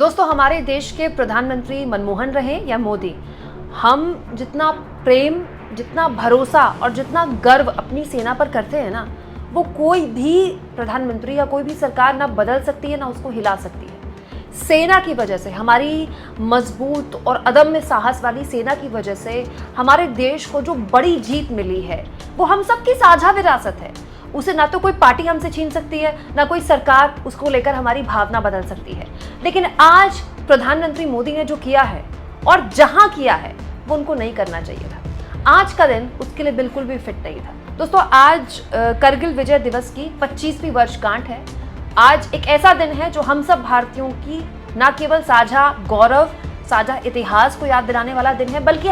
दोस्तों, हमारे देश के प्रधानमंत्री मनमोहन रहे या मोदी, हम जितना प्रेम, जितना भरोसा और जितना गर्व अपनी सेना पर करते हैं ना, वो कोई भी प्रधानमंत्री या कोई भी सरकार ना बदल सकती है ना उसको हिला सकती है। सेना की वजह से, हमारी मजबूत और अदम्य साहस वाली सेना की वजह से हमारे देश को जो बड़ी जीत मिली है वो हम सबकी साझा विरासत है। उसे ना तो कोई पार्टी हमसे छीन सकती है, ना कोई सरकार उसको लेकर हमारी भावना बदल सकती है। लेकिन आज प्रधानमंत्री मोदी ने जो किया है और जहां किया है वो उनको नहीं करना चाहिए था। आज का दिन उसके लिए बिल्कुल भी फिट नहीं था। दोस्तों, आज करगिल विजय दिवस की 25वीं वर्षगांठ है। आज एक ऐसा दिन है जो हम सब भारतीयों की न केवल साझा गौरव, साझा इतिहास को याद दिलाने वाला दिन है, बल्कि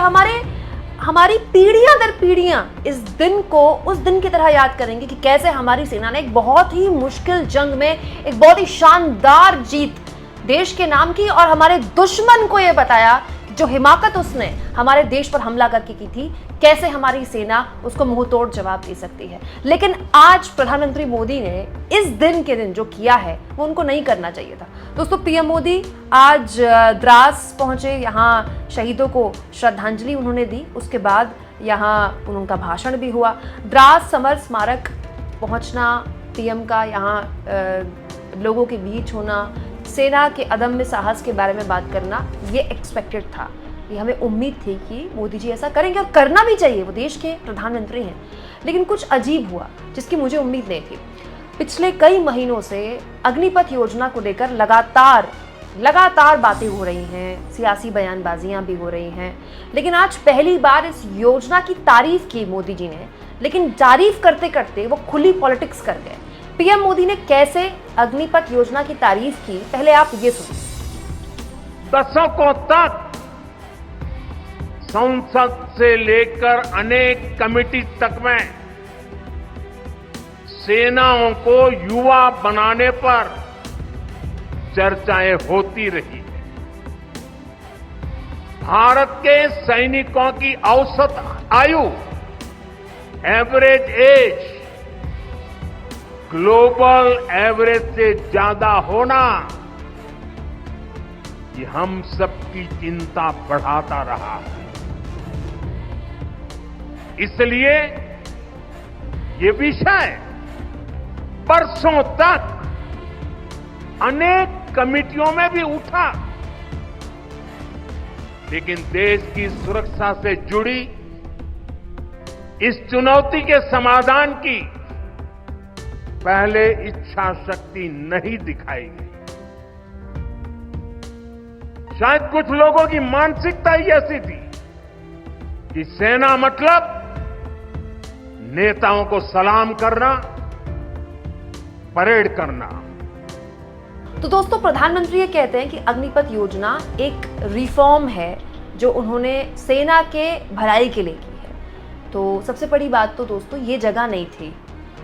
हमारी पीढ़ियां दर पीढ़ियां इस दिन को उस दिन की तरह याद करेंगे कि कैसे हमारी सेना ने एक बहुत ही मुश्किल जंग में एक बहुत ही शानदार जीत देश के नाम की और हमारे दुश्मन को यह बताया जो हिमाकत उसने हमारे देश पर हमला करके की थी, कैसे हमारी सेना उसको मुंह तोड़ जवाब दे सकती है। लेकिन आज प्रधानमंत्री मोदी ने इस दिन के दिन जो किया है वो उनको नहीं करना चाहिए था। दोस्तों, पीएम मोदी आज द्रास पहुंचे, यहाँ शहीदों को श्रद्धांजलि उन्होंने दी। उसके बाद यहाँ उनका भाषण भी हुआ। द्रास समर स्मारक पहुंचना, पीएम का यहाँ लोगों के बीच होना, सेना के अदम्य साहस के बारे में बात करना, ये एक्सपेक्टेड था। ये हमें उम्मीद थी कि मोदी जी ऐसा करेंगे और करना भी चाहिए, वो देश के प्रधानमंत्री हैं। लेकिन कुछ अजीब हुआ जिसकी मुझे उम्मीद नहीं थी। पिछले कई महीनों से अग्निपथ योजना को लेकर लगातार बातें हो रही हैं, सियासी बयानबाजियां भी हो रही हैं। लेकिन आज पहली बार इस योजना की तारीफ की मोदी जी ने, लेकिन तारीफ करते करते वो खुली पॉलिटिक्स कर गए। पीएम मोदी ने कैसे अग्निपथ योजना की तारीफ की, पहले आप ये सुनिए। दशकों तक संसद से लेकर अनेक कमेटी तक में सेनाओं को युवा बनाने पर चर्चाएं होती रही। भारत के सैनिकों की औसत आयु, एवरेज एज, ग्लोबल एवरेज से ज्यादा होना, ये हम सबकी चिंता बढ़ाता रहा है। इसलिए ये विषय बरसों तक अनेक कमिटियों में भी उठा, लेकिन देश की सुरक्षा से जुड़ी इस चुनौती के समाधान की पहले इच्छा शक्ति नहीं दिखाई गई। शायद कुछ लोगों की मानसिकता ही ऐसी थी कि सेना मतलब नेताओं को सलाम करना, परेड करना। तो दोस्तों, प्रधानमंत्री ये कहते हैं कि अग्निपथ योजना एक रिफॉर्म है जो उन्होंने सेना के भलाई के लिए की है। तो सबसे बड़ी बात तो दोस्तों, ये जगह नहीं थी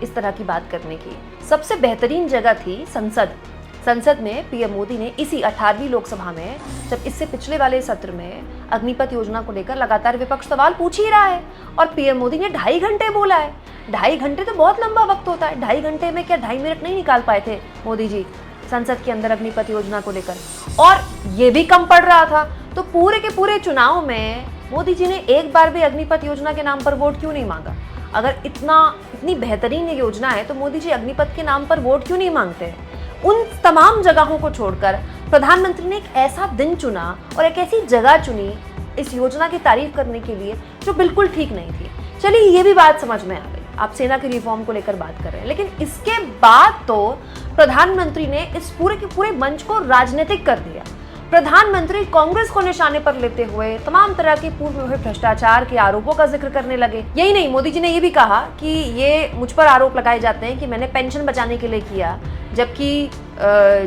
इस तरह की बात करने की। सबसे बेहतरीन जगह थी संसद में पीएम मोदी ने इसी 18वीं लोकसभा में, जब इससे पिछले वाले सत्र में अग्निपथ योजना को लेकर लगातार विपक्ष सवाल पूछ ही रहा है और पीएम मोदी ने 2.5 घंटे बोला है। 2.5 घंटे तो बहुत लंबा वक्त होता है। 2.5 घंटे में क्या 2.5 मिनट नहीं निकाल पाए थे मोदी जी संसद के अंदर अग्निपथ योजना को लेकर? और ये भी कम पड़ रहा था। तो पूरे के पूरे चुनाव में मोदी जी ने एक बार भी अग्निपथ योजना के नाम पर वोट क्यों नहीं मांगा? अगर इतनी बेहतरीन ये योजना है तो मोदी जी अग्निपथ के नाम पर वोट क्यों नहीं मांगते हैं? उन तमाम जगहों को छोड़कर प्रधानमंत्री ने एक ऐसा दिन चुना और एक ऐसी जगह चुनी इस योजना की तारीफ करने के लिए जो बिल्कुल ठीक नहीं थी। चलिए, ये भी बात समझ में आ गई, आप सेना की रिफॉर्म को लेकर बात कर रहे हैं। लेकिन इसके बाद तो प्रधानमंत्री ने इस पूरे के पूरे मंच को राजनीतिक कर दिया। प्रधानमंत्री कांग्रेस को निशाने पर लेते हुए तमाम तरह के पूर्व में हुए भ्रष्टाचार के आरोपों का जिक्र करने लगे। यही नहीं, मोदी जी ने ये भी कहा कि ये मुझ पर आरोप लगाए जाते हैं कि मैंने पेंशन बचाने के लिए किया, जबकि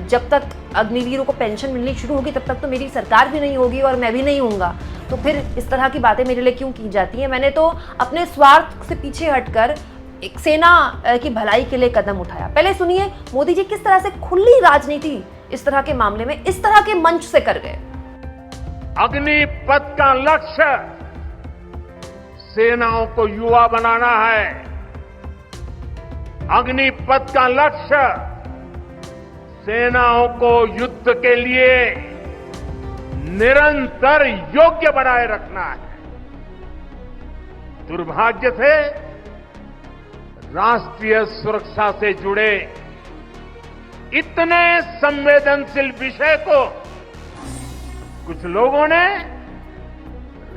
जब तक अग्निवीरों को पेंशन मिलनी शुरू होगी तब तक तो मेरी सरकार भी नहीं होगी और मैं भी नहीं हूँगा। तो फिर इस तरह की बातें मेरे लिए क्यों की जाती हैं? मैंने तो अपने स्वार्थ से पीछे हटकर एक सेना की भलाई के लिए कदम उठाया। पहले सुनिए मोदी जी किस तरह से खुली राजनीति इस तरह के मामले में इस तरह के मंच से कर गए। अग्निपथ का लक्ष्य सेनाओं को युवा बनाना है। अग्निपथ का लक्ष्य सेनाओं को युद्ध के लिए निरंतर योग्य बनाए रखना है। दुर्भाग्य से राष्ट्रीय सुरक्षा से जुड़े इतने संवेदनशील विषय को कुछ लोगों ने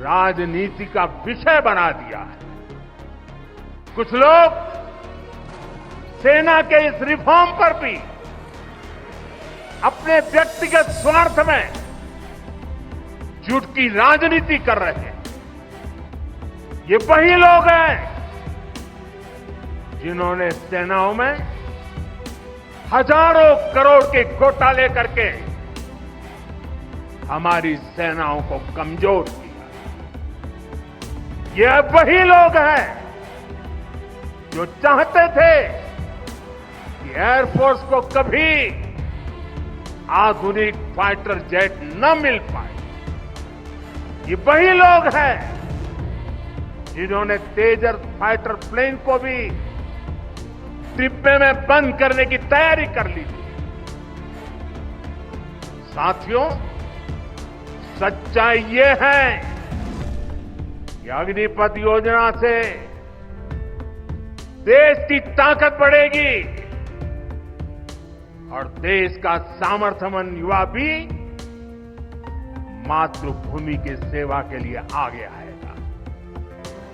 राजनीति का विषय बना दिया है। कुछ लोग सेना के इस रिफॉर्म पर भी अपने व्यक्तिगत स्वार्थ में झूठ की राजनीति कर रहे हैं। ये वही लोग हैं जिन्होंने सेनाओं में हजारों करोड़ के घोटाले करके हमारी सेनाओं को कमजोर किया। ये वही लोग हैं जो चाहते थे कि एयरफोर्स को कभी आधुनिक फाइटर जेट न मिल पाए। ये वही लोग हैं जिन्होंने तेजस फाइटर प्लेन को भी डिब्बे में बंद करने की तैयारी कर ली थी। साथियों, सच्चाई ये है कि अग्निपथ योजना से देश की ताकत बढ़ेगी और देश का सामर्थ्यवान युवा भी मातृभूमि की सेवा के लिए आगे आएगा।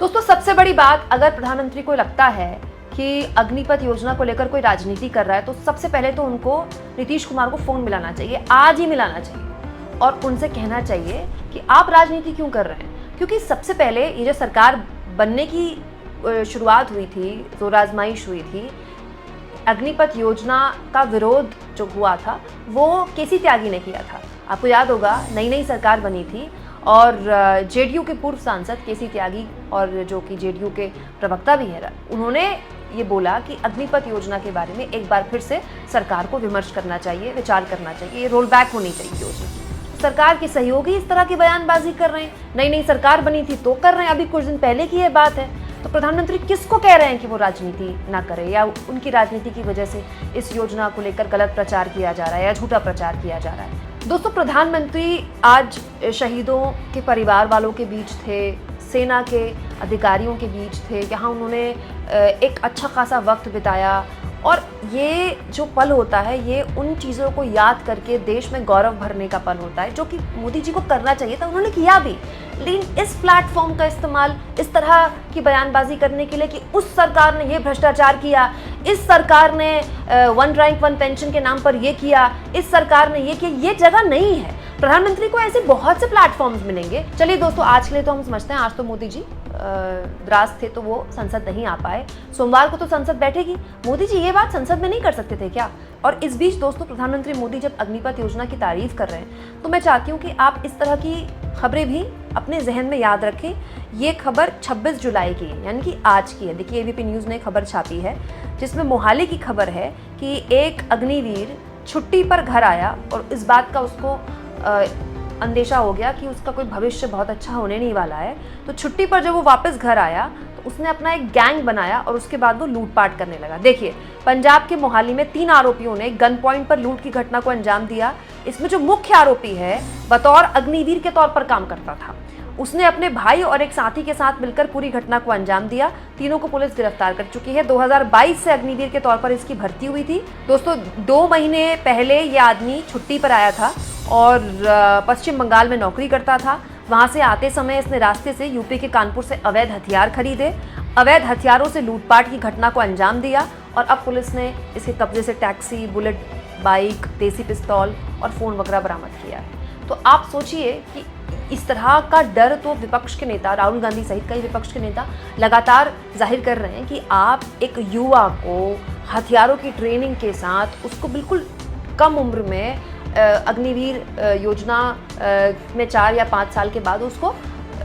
दोस्तों, सबसे बड़ी बात, अगर प्रधानमंत्री को लगता है कि अग्निपथ योजना को लेकर कोई राजनीति कर रहा है तो सबसे पहले तो उनको नीतीश कुमार को फोन मिलाना चाहिए, आज ही मिलाना चाहिए और उनसे कहना चाहिए कि आप राजनीति क्यों कर रहे हैं। क्योंकि सबसे पहले ये जो सरकार बनने की शुरुआत हुई थी, जो आजमाइश हुई थी, अग्निपथ योजना का विरोध जो हुआ था वो केसी त्यागी ने किया था। आपको याद होगा, नई नई सरकार बनी थी और जेडीयू के पूर्व सांसद केसी त्यागी और जो कि जेडीयू के प्रवक्ता भी हैं, उन्होंने ये बोला कि अग्निपथ योजना के बारे में एक बार फिर से सरकार को विमर्श करना चाहिए, विचार करना चाहिए, ये रोल बैक होनी चाहिए योजना। सरकार के सहयोगी इस तरह की बयानबाजी कर रहे हैं, नई नई सरकार बनी थी तो कर रहे हैं, अभी कुछ दिन पहले की ये बात है। तो प्रधानमंत्री किसको कह रहे हैं कि वो राजनीति ना करे या उनकी राजनीति की वजह से इस योजना को लेकर गलत प्रचार किया जा रहा है या झूठा प्रचार किया जा रहा है। दोस्तों, प्रधानमंत्री आज शहीदों के परिवार वालों के बीच थे, सेना के अधिकारियों के बीच थे, यहाँ उन्होंने एक अच्छा खासा वक्त बिताया और ये जो पल होता है ये उन चीज़ों को याद करके देश में गौरव भरने का पल होता है, जो कि मोदी जी को करना चाहिए था, उन्होंने किया भी। लेकिन इस प्लेटफॉर्म का इस्तेमाल इस तरह की बयानबाजी करने के लिए कि उस सरकार ने ये भ्रष्टाचार किया, इस सरकार ने वन रैंक वन पेंशन के नाम पर ये किया, इस सरकार ने ये किया, ये जगह नहीं है। प्रधानमंत्री को ऐसे बहुत से प्लेटफॉर्म्स मिलेंगे। चलिए दोस्तों, आज के लिए तो हम समझते हैं आज तो मोदी जी द्रास थे तो वो संसद नहीं आ पाए, सोमवार को तो संसद बैठेगी। मोदी जी ये बात संसद में नहीं कर सकते थे क्या? और इस बीच दोस्तों, प्रधानमंत्री मोदी जब अग्निपथ योजना की तारीफ कर रहे हैं तो मैं चाहती हूँ कि आप इस तरह की खबरें भी अपने जहन में याद रखें। ये खबर 26 जुलाई की है, यानी कि आज की है। देखिए, एबीपी न्यूज़ ने खबर छापी है जिसमें मोहाली की खबर है कि एक अग्निवीर छुट्टी पर घर आया और इस बात का उसको अंदेशा हो गया कि उसका कोई भविष्य बहुत अच्छा होने नहीं वाला है। तो छुट्टी पर जब वो वापस घर आया तो उसने अपना एक गैंग बनाया और उसके बाद वो लूटपाट करने लगा। देखिए, पंजाब के मोहाली में 3 आरोपियों ने गन पॉइंट पर लूट की घटना को अंजाम दिया। इसमें जो मुख्य आरोपी है बतौर अग्निवीर के तौर पर काम करता था, उसने अपने भाई और एक साथी के साथ मिलकर पूरी घटना को अंजाम दिया। तीनों को पुलिस गिरफ्तार कर चुकी है। 2022 से अग्निवीर के तौर पर इसकी भर्ती हुई थी। दोस्तों, 2 महीने पहले ये आदमी छुट्टी पर आया था और पश्चिम बंगाल में नौकरी करता था। वहाँ से आते समय इसने रास्ते से यूपी के कानपुर से अवैध हथियार खरीदे, अवैध हथियारों से लूटपाट की घटना को अंजाम दिया और अब पुलिस ने इसके कब्जे से टैक्सी, बुलेट बाइक, देसी पिस्तौल और फ़ोन वगैरह बरामद किया है। तो आप सोचिए कि इस तरह का डर तो विपक्ष के नेता, राहुल गांधी सहित कई विपक्ष के नेता लगातार जाहिर कर रहे हैं कि आप एक युवा को हथियारों की ट्रेनिंग के साथ उसको बिल्कुल कम उम्र में अग्निवीर योजना में 4 या 5 साल के बाद उसको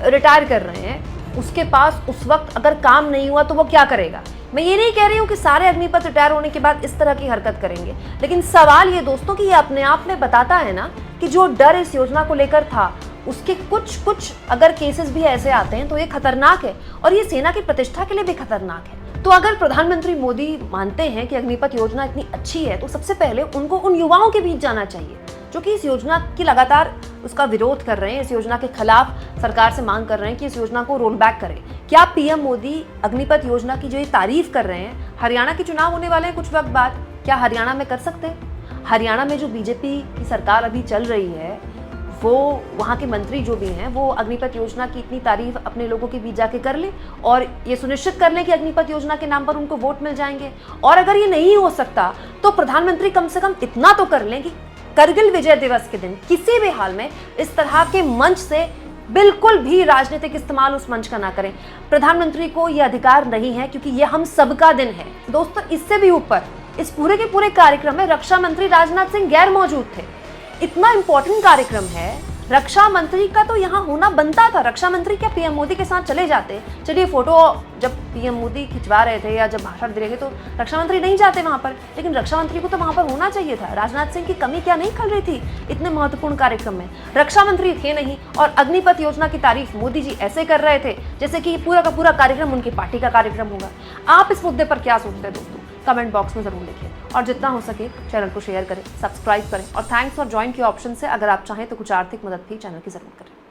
रिटायर कर रहे हैं। उसके पास उस वक्त अगर काम नहीं हुआ तो वो क्या करेगा? मैं ये नहीं कह रही हूँ कि सारे अग्निपथ रिटायर होने के बाद इस तरह की हरकत करेंगे, लेकिन सवाल ये दोस्तों कि ये अपने आप में बताता है ना कि जो डर इस योजना को लेकर था उसके कुछ अगर केसेस भी ऐसे आते हैं तो ये खतरनाक है और ये सेना की प्रतिष्ठा के लिए भी खतरनाक है। तो अगर प्रधानमंत्री मोदी मानते हैं कि अग्निपथ योजना इतनी अच्छी है, तो सबसे पहले उनको उन युवाओं के बीच जाना चाहिए जो कि इस योजना की लगातार उसका विरोध कर रहे हैं, इस योजना के खिलाफ सरकार से मांग कर रहे हैं कि इस योजना को रोल बैक करें। क्या पीएम मोदी अग्निपथ योजना की जो ये तारीफ कर रहे हैं, हरियाणा के चुनाव होने वाले हैं कुछ वक्त बाद, क्या हरियाणा में कर सकते हैं? हरियाणा में जो बीजेपी की सरकार अभी चल रही है, वो वहाँ के मंत्री जो भी हैं वो अग्निपथ योजना की इतनी तारीफ अपने लोगों के बीच जाके कर लें और ये सुनिश्चित कर लें कि अग्निपथ योजना के नाम पर उनको वोट मिल जाएंगे। और अगर ये नहीं हो सकता तो प्रधानमंत्री कम से कम इतना तो कर लें कि करगिल विजय दिवस के दिन किसी भी हाल में इस तरह के मंच से बिल्कुल भी राजनीतिक इस्तेमाल उस मंच का ना करें। प्रधानमंत्री को यह अधिकार नहीं है क्योंकि यह हम सबका दिन है। दोस्तों, इससे भी ऊपर इस पूरे के पूरे कार्यक्रम में रक्षा मंत्री राजनाथ सिंह गैर मौजूद थे। इतना इंपॉर्टेंट कार्यक्रम है, रक्षा मंत्री का तो यहाँ होना बनता था। रक्षा मंत्री क्या पीएम मोदी के साथ चले जाते? चलिए, फोटो जब पीएम मोदी खिंचवा रहे थे या जब भाषण दे रहे थे तो रक्षा मंत्री नहीं जाते वहां पर, लेकिन रक्षा मंत्री को तो वहां पर होना चाहिए था। राजनाथ सिंह की कमी क्या नहीं खल रही थी इतने महत्वपूर्ण कार्यक्रम में? रक्षा मंत्री थे नहीं और अग्निपथ योजना की तारीफ मोदी जी ऐसे कर रहे थे जैसे कि पूरा का पूरा कार्यक्रम उनकी पार्टी का कार्यक्रम होगा। आप इस मुद्दे पर क्या सोचते हैं दोस्तों? कमेंट बॉक्स में जरूर लिखिए और जितना हो सके चैनल को शेयर करें, सब्सक्राइब करें और थैंक्स फॉर ज्वाइन के ऑप्शन से अगर आप चाहें तो कुछ आर्थिक मदद भी चैनल की जरूर करें।